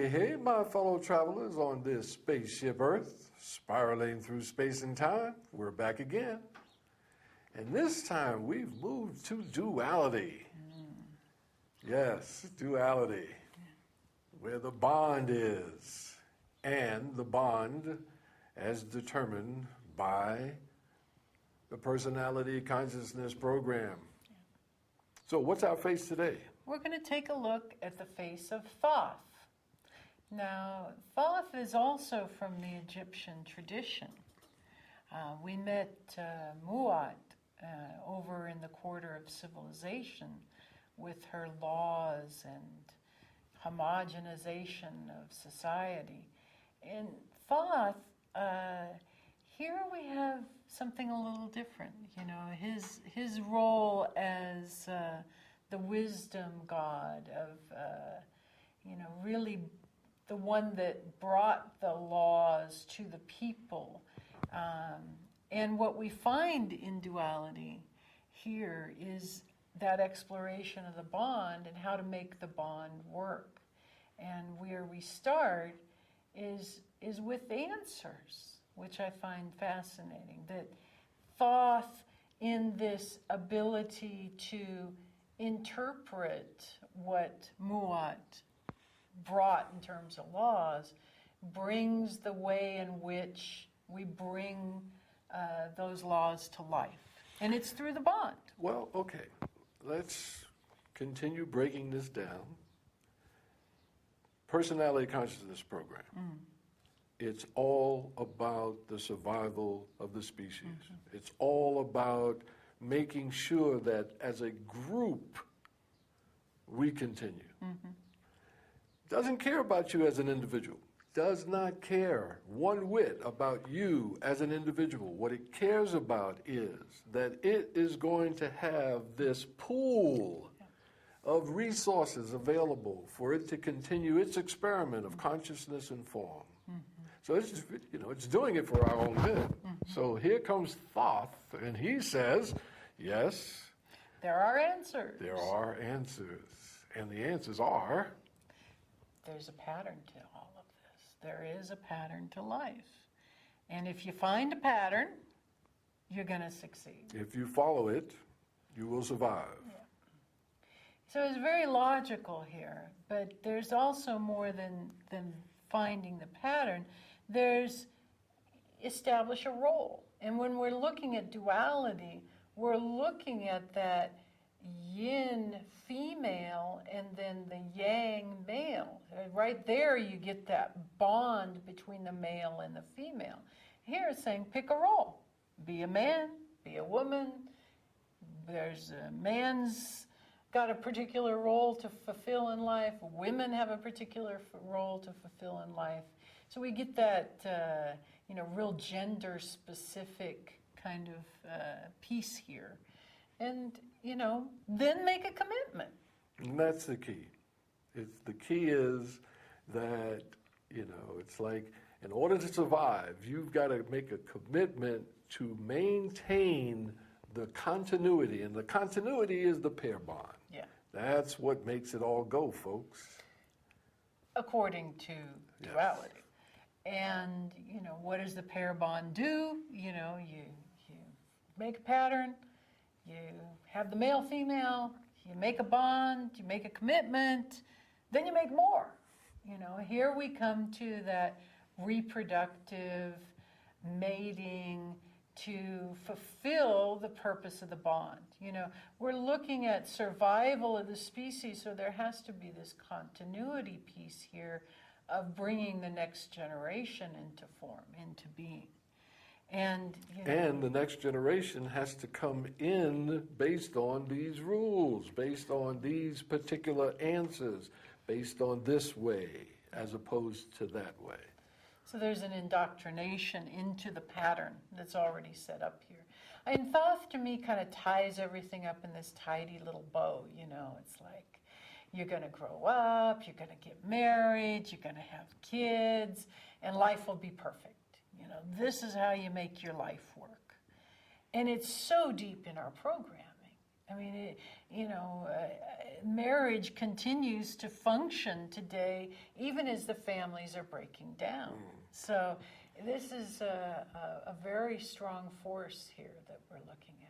hey, my fellow travelers on this spaceship Earth, spiraling through space and time. We're back again. And this time we've moved to duality. Yes, duality. Where the bond is. And the bond as determined by the personality consciousness program. So what's our face today? We're going to take a look at the face of Thoth. Now, Thoth is also from the Egyptian tradition. We met Muat over in the Quarter of Civilization with her laws and homogenization of society. And Thoth, here we have something a little different. You know, his role as the wisdom god of, really the one that brought the laws to the people. And what we find in duality here is that exploration of the bond and how to make the bond work. And where we start is with answers, which I find fascinating. That Thoth, in this ability to interpret what Muat brought in terms of laws, brings the way in which we bring those laws to life. And it's through the bond. Well, okay. Let's continue breaking this down. Personality Consciousness Program. It's all about the survival of the species. It's all about making sure that as a group, we continue. Doesn't care about you as an individual. Does not care one whit about you as an individual. What it cares about is that it is going to have this pool of resources available for it to continue its experiment of consciousness and form. So it's, it's doing it for our own good. So here comes Thoth, and he says, yes, there are answers. There are answers. And the answers are? There's a pattern to all of this. There is a pattern to life. And if you find a pattern, you're going to succeed. If you follow it, you will survive. Yeah. So it's very logical here, but there's also more than finding the pattern. There's establish a role. And when we're looking at duality, we're looking at that yin female and then the yang male. Right there you get that bond between the male and the female. Here it's saying pick a role. Be a man, be a woman. There's a man's got a particular role to fulfill in life. Women have a particular role to fulfill in life. So we get that, real gender-specific kind of piece here. And, then make a commitment. And that's the key. The key is that, it's like in order to survive, you've got to make a commitment to maintain the continuity. And the continuity is the pair bond. Yeah. That's what makes it all go, folks. According to duality. Yes. And, what does the pair bond do? You make a pattern, you have the male-female, you make a bond, you make a commitment, then you make more. Here we come to that reproductive mating to fulfill the purpose of the bond. We're looking at survival of the species, so there has to be this continuity piece here of bringing the next generation into form, into being. And the next generation has to come in based on these rules, based on these particular answers, based on this way as opposed to that way. So there's an indoctrination into the pattern that's already set up here. And Thoth to me kind of ties everything up in this tidy little bow. It's like you're going to grow up, you're going to get married, you're going to have kids, and life will be perfect. This is how you make your life work. And it's so deep in our programming. I mean, marriage continues to function today, even as the families are breaking down. So this is a very strong force here that we're looking at.